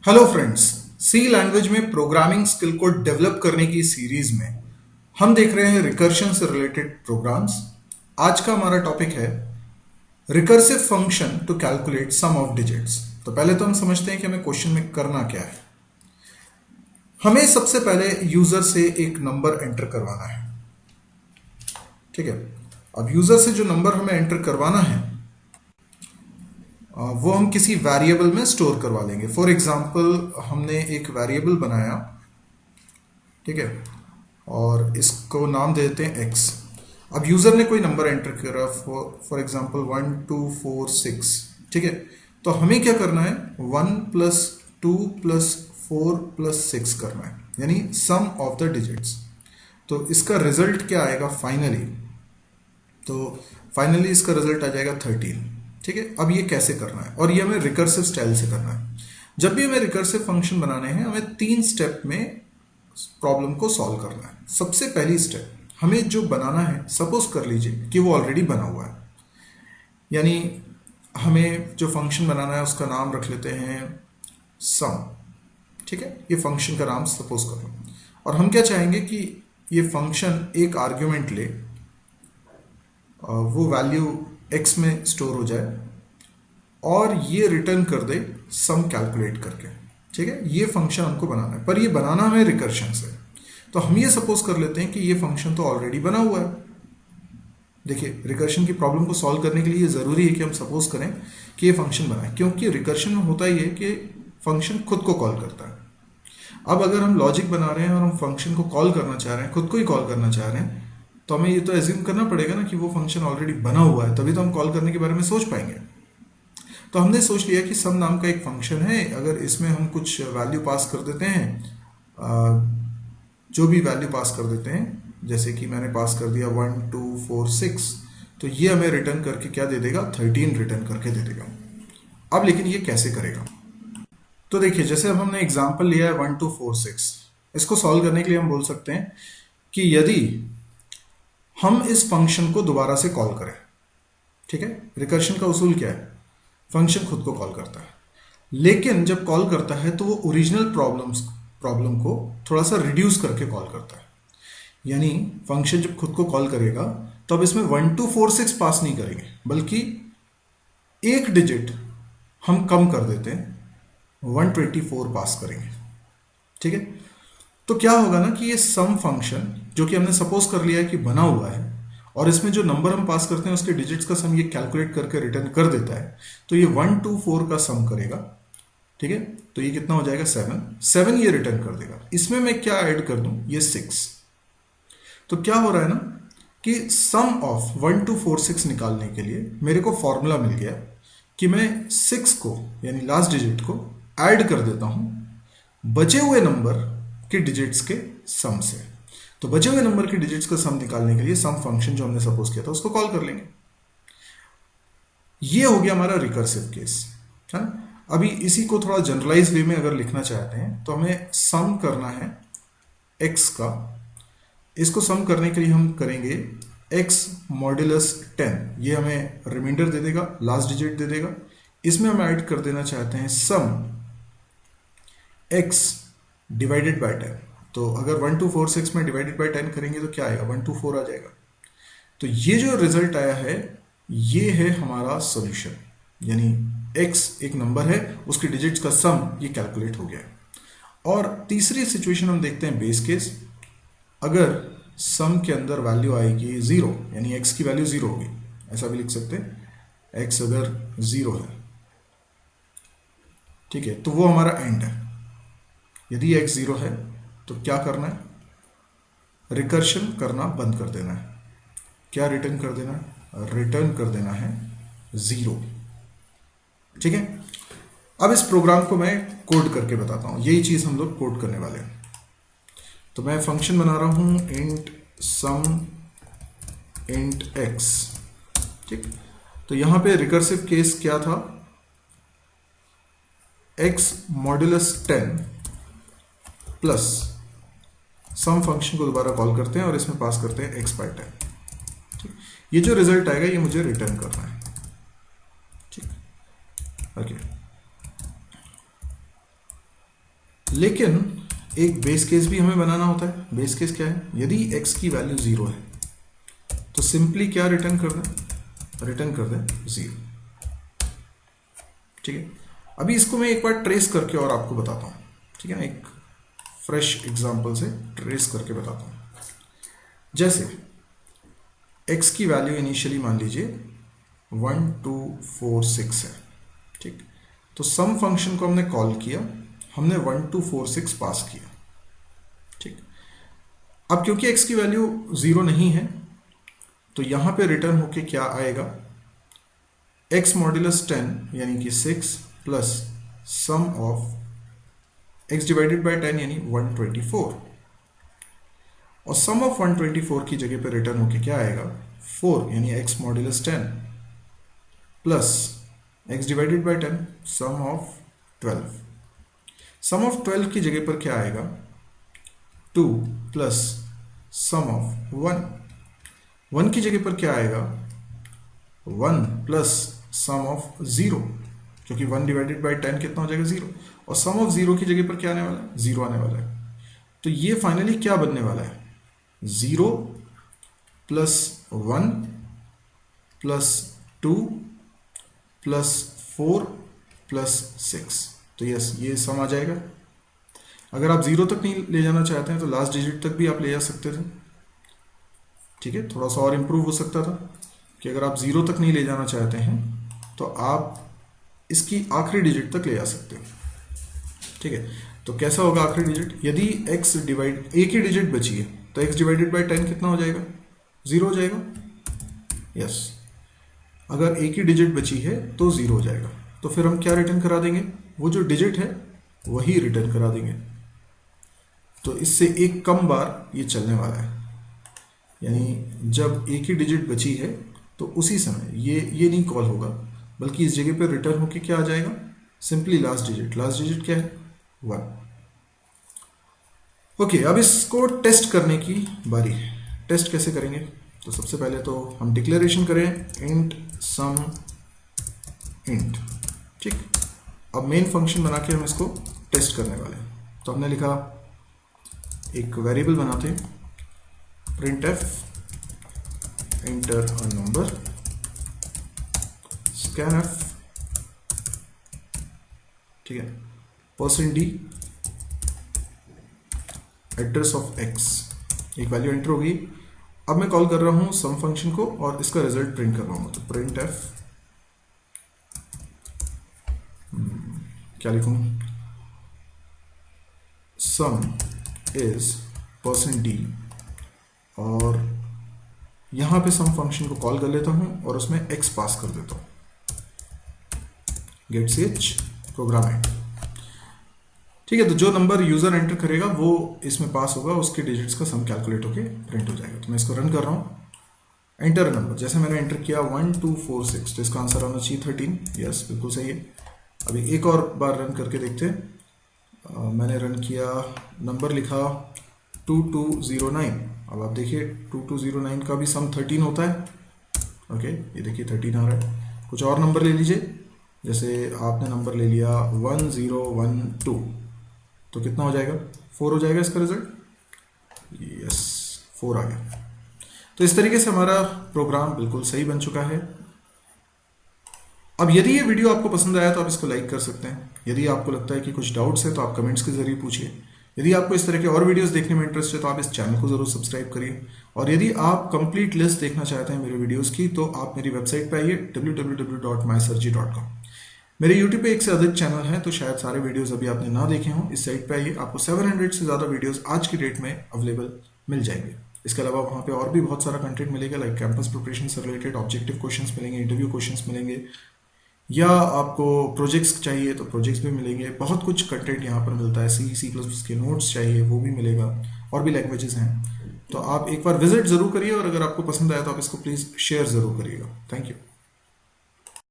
Hello friends, सी language में programming skill को develop करने की सीरीज में हम देख रहे हैं रिकर्शन से रिलेटेड प्रोग्राम्स। आज का हमारा टॉपिक है recursive function to calculate sum of digits. तो पहले तो हम समझते हैं कि हमें क्वेश्चन में करना क्या है। हमें सबसे पहले यूजर से एक नंबर एंटर करवाना है। ठीक है, अब यूजर से जो नंबर हमें एंटर करवाना है वो हम किसी वेरिएबल में स्टोर करवा लेंगे। फॉर एग्जाम्पल हमने एक वेरिएबल बनाया, ठीक है, और इसको नाम दे देते हैं x। अब यूजर ने कोई नंबर एंटर करा, फॉर एग्जाम्पल 1246, ठीक है। तो हमें क्या करना है, 1 + 2 + 4 + 6 करना है, यानी सम ऑफ द डिजिट्स। तो इसका रिजल्ट क्या आएगा फाइनली, तो फाइनली इसका रिजल्ट आ जाएगा 13। ठीक है, अब ये कैसे करना है, और ये हमें रिकर्सिव स्टाइल से करना है। जब भी हमें रिकर्सिव फंक्शन बनाने हैं हमें 3 स्टेप में प्रॉब्लम को सॉल्व करना है। सबसे पहली स्टेप, हमें जो बनाना है, सपोज कर लीजिए कि वो ऑलरेडी बना हुआ है, यानी हमें जो फंक्शन बनाना है उसका नाम रख लेते हैं सम। ठीक है, ये फंक्शन का नाम सपोज कर लो, और हम क्या चाहेंगे कि ये फंक्शन एक आर्ग्यूमेंट ले, वो वैल्यू x में स्टोर हो जाए और ये रिटर्न कर दे सम कैलकुलेट करके। ठीक है, ये फंक्शन हमको बनाना है, पर ये बनाना हमें रिकर्शन से। तो हम ये सपोज कर लेते हैं कि ये फंक्शन तो ऑलरेडी बना हुआ है। देखिए, रिकर्शन की प्रॉब्लम को सॉल्व करने के लिए ज़रूरी है कि हम सपोज करें कि ये फंक्शन बना है, क्योंकि रिकर्शन में होता ही है कि फंक्शन खुद को कॉल करता है। अब अगर हम लॉजिक बना रहे हैं और हम फंक्शन को कॉल करना चाह रहे हैं, खुद को ही कॉल करना चाह रहे हैं, तो हमें ये तो एज्यूम करना पड़ेगा ना कि वो फंक्शन ऑलरेडी बना हुआ है, तभी तो हम कॉल करने के बारे में सोच पाएंगे। तो हमने सोच लिया कि सम नाम का एक फंक्शन है, अगर इसमें हम कुछ वैल्यू पास कर देते हैं, जो भी वैल्यू पास कर देते हैं, जैसे कि मैंने पास कर दिया 1 2 4 6, तो ये हमें रिटर्न करके क्या दे देगा, 13 रिटर्न करके दे देगा। अब लेकिन ये कैसे करेगा, तो देखिए, जैसे अब हमने एग्जाम्पल लिया है 1 2 4 6, इसको सॉल्व करने के लिए हम बोल सकते हैं कि यदि हम इस फंक्शन को दोबारा से कॉल करें, ठीक है, रिकर्शन का उसूल क्या है, फंक्शन खुद को कॉल करता है, लेकिन जब कॉल करता है तो वो ओरिजिनल प्रॉब्लम को थोड़ा सा रिड्यूस करके कॉल करता है। यानी फंक्शन जब खुद को कॉल करेगा तो अब इसमें 1 2 4 6 पास नहीं करेंगे, बल्कि एक डिजिट हम कम कर देते हैं, 124 पास करेंगे। ठीक है, तो क्या होगा ना कि ये सम फंक्शन जो कि हमने सपोज कर लिया है कि बना हुआ है, और इसमें जो नंबर हम पास करते हैं उसके डिजिट्स का सम ये कैलकुलेट करके रिटर्न कर देता है। तो ये 1 2 4 का सम करेगा। ठीक है, तो ये कितना हो जाएगा, 7 ये रिटर्न कर देगा। इसमें मैं क्या ऐड कर दूं, ये 6। तो क्या हो रहा है ना कि सम ऑफ 1 2 4 6 निकालने के लिए मेरे को फॉर्मूला मिल गया कि मैं 6 को, यानी लास्ट डिजिट को ऐड कर देता हूं बचे हुए नंबर के डिजिट्स के सम से। तो बचे हुए नंबर के डिजिट्स का सम निकालने के लिए सम फंक्शन जो हमने सपोज किया था उसको कॉल कर लेंगे। ये हो गया हमारा रिकर्सिव केस, है ना। अभी इसी को थोड़ा जनरलाइज वे में अगर लिखना चाहते हैं तो हमें सम करना है x का। इसको सम करने के लिए हम करेंगे x मॉड्यूलस 10, ये हमें रिमाइंडर दे देगा, लास्ट डिजिट दे देगा। इसमें हम ऐड कर देना चाहते हैं सम x डिवाइडेड बाय 10। तो अगर 1 2 4 6 में डिवाइडेड बाय 10 करेंगे तो क्या आएगा, 1 2 4 आ जाएगा। तो ये जो रिजल्ट आया है ये है हमारा सॉल्यूशन, यानी x एक नंबर है, उसके डिजिट्स का सम ये कैलकुलेट हो गया है। और तीसरी सिचुएशन हम देखते हैं बेस केस। अगर सम के अंदर वैल्यू आएगी 0, यानी x की वैल्यू 0 होगी, ऐसा भी लिख सकते हैं, x अगर 0 है, ठीक है, तो वो हमारा एंड है। यदि x 0 है तो क्या करना है, रिकर्शन करना बंद कर देना है। क्या रिटर्न कर देना है, रिटर्न कर देना है 0। ठीक है, अब इस प्रोग्राम को मैं कोड करके बताता हूं, यही चीज हम लोग कोड करने वाले हैं। तो मैं फंक्शन बना रहा हूं इंट सम इंट x। ठीक, तो यहां पे रिकर्सिव केस क्या था, x मॉड्यूलस 10 प्लस सम फंक्शन को दोबारा कॉल करते हैं और इसमें पास करते हैं x बाय 10। ठीक, ये जो रिजल्ट आएगा ये मुझे रिटर्न करना है। ठीक, ओके, लेकिन एक बेस केस भी हमें बनाना होता है। बेस केस क्या है? यदि x की वैल्यू 0 है तो सिंपली क्या रिटर्न कर दें? रिटर्न कर दें 0। ठीक है, अभी इसको मैं एक बार ट्रेस करके और आपको बताता हूँ। ठीक है, एक फ्रेश एग्जांपल से ट्रेस करके बताता हूँ। जैसे x की वैल्यू इनिशियली मान लीजिए 1 2 4 6 है। ठीक, तो सम फंक्शन को हमने कॉल किया, हमने 1 2 4 6 पास किया। ठीक, अब क्योंकि x की वैल्यू 0 नहीं है तो यहां पे रिटर्न होके क्या आएगा? x मॉड्यूलस 10 यानी कि 6 plus sum of x divided by 10 यानी 124, और सम ऑफ 124 की जगह पे रिटर्न होके क्या आएगा? 4 यानी x modulus 10 plus x divided by 10 sum of 12। Sum of 12 की जगह पर क्या आएगा? 2 प्लस सम ऑफ 1 की जगह पर क्या आएगा? 1 प्लस सम ऑफ 0, क्योंकि 1 डिवाइडेड बाय 10 कितना हो जाएगा? 0, और सम ऑफ 0 की जगह पर क्या आने वाला है? 0 आने वाला है। तो ये फाइनली क्या बनने वाला है? 0 प्लस 1 प्लस 2 प्लस 4 प्लस 6। तो यस, ये सम आ जाएगा। अगर आप 0 तक नहीं ले जाना चाहते हैं तो लास्ट डिजिट तक भी आप ले जा सकते थे। ठीक है, थोड़ा सा और इम्प्रूव हो सकता था कि अगर आप 0 तक नहीं ले जाना चाहते हैं तो आप इसकी आखिरी डिजिट तक ले जा सकते हो। ठीक है, तो कैसा होगा आखिरी डिजिट? यदि x डिवाइड, एक ही डिजिट बची है तो x डिवाइडेड बाय 10 कितना हो जाएगा? 0 हो जाएगा। यस, अगर एक ही डिजिट बची है तो 0 हो जाएगा। तो फिर हम क्या रिटर्न करा देंगे? वो जो डिजिट है वही रिटर्न करा देंगे। तो इससे एक कम बार ये चलने वाला है, यानी जब एक ही डिजिट बची है तो उसी समय ये नहीं कॉल होगा, बल्कि इस जगह पे रिटर्न होके क्या आ जाएगा? Simply last digit. Last digit क्या है? 1। ओके, अब इसको टेस्ट करने की बारी है। टेस्ट कैसे करेंगे? तो सबसे पहले तो हम डिक्लेरेशन करें इंट सम इंट। ठीक, अब मेन फंक्शन बना के हम इसको टेस्ट करने वाले हैं। तो हमने लिखा, एक वेरिएबल बनाते हैं, printf enter a number, scanf, ठीक है, %d एड्रेस ऑफ x, एक वैल्यू एंटर होगी। अब मैं कॉल कर रहा हूं सम फंक्शन को और इसका रिजल्ट प्रिंट कर रहा हूं। तो printf, क्या लिखूं? सम इज %d, और यहां पे सम फंक्शन को कॉल कर लेता हूं और उसमें x पास कर देता हूं। Get ch program end. ठीक है, तो जो नंबर यूजर एंटर करेगा वो इसमें पास होगा, उसके डिजिट्स का सम कैलकुलेट होके प्रिंट हो जाएगा। तो मैं इसको रन कर रहा हूं। एंटर नंबर, जैसे मैंने एंटर किया 1 2 4 6, तो इसका आंसर आना चाहिए 13। यस, बिल्कुल सही है। अभी एक और बार रन करके देखते हैं। मैंने रन किया, नंबर लिखा 2209। अब आप देखिए 2209 का भी सम 13 होता है। ओके, ये देखिए 13 आ रहा है। कुछ और नंबर ले लीजिए, जैसे आपने नंबर ले लिया 1012, तो कितना हो जाएगा? 4 हो जाएगा इसका रिजल्ट। यस, 4 आ गया। तो इस तरीके से हमारा प्रोग्राम बिल्कुल सही बन चुका है। अब यदि ये वीडियो आपको पसंद आया तो आप इसको लाइक कर सकते हैं। यदि आपको लगता है कि कुछ डाउट्स है तो आप कमेंट्स के जरिए पूछिए। यदि आपको इस तरह के और वीडियोस देखने में इंटरेस्ट है तो आप इस चैनल को जरूर सब्सक्राइब करिए। और यदि आप कंप्लीट लिस्ट देखना चाहते हैं मेरे वीडियोस की तो आप मेरी वेबसाइट पर आइए www.mysirji.com। मेरे YouTube पे एक से अधिक चैनल है, तो शायद सारे वीडियोस अभी आपने ना देखे हों। इस साइट पे आइए, आपको 700 से ज़्यादा वीडियोस आज की डेट में अवेलेबल मिल जाएंगे। इसके अलावा वहाँ पे और भी बहुत सारा कंटेंट मिलेगा, लाइक कैंपस प्रिपरेशन से रिलेटेड ऑब्जेक्टिव क्वेश्चंस मिलेंगे, इंटरव्यू क्वेश्चंस मिलेंगे, या आपको प्रोजेक्ट्स चाहिए तो प्रोजेक्ट्स भी मिलेंगे। बहुत कुछ कंटेंट यहाँ पर मिलता है। C++ के नोट्स चाहिए वो भी मिलेगा, और भी लैंग्वेजेस हैं। तो आप एक बार विजिट ज़रूर करिए, और अगर आपको पसंद आया तो आप इसको प्लीज़ शेयर ज़रूर करिएगा। Thank you.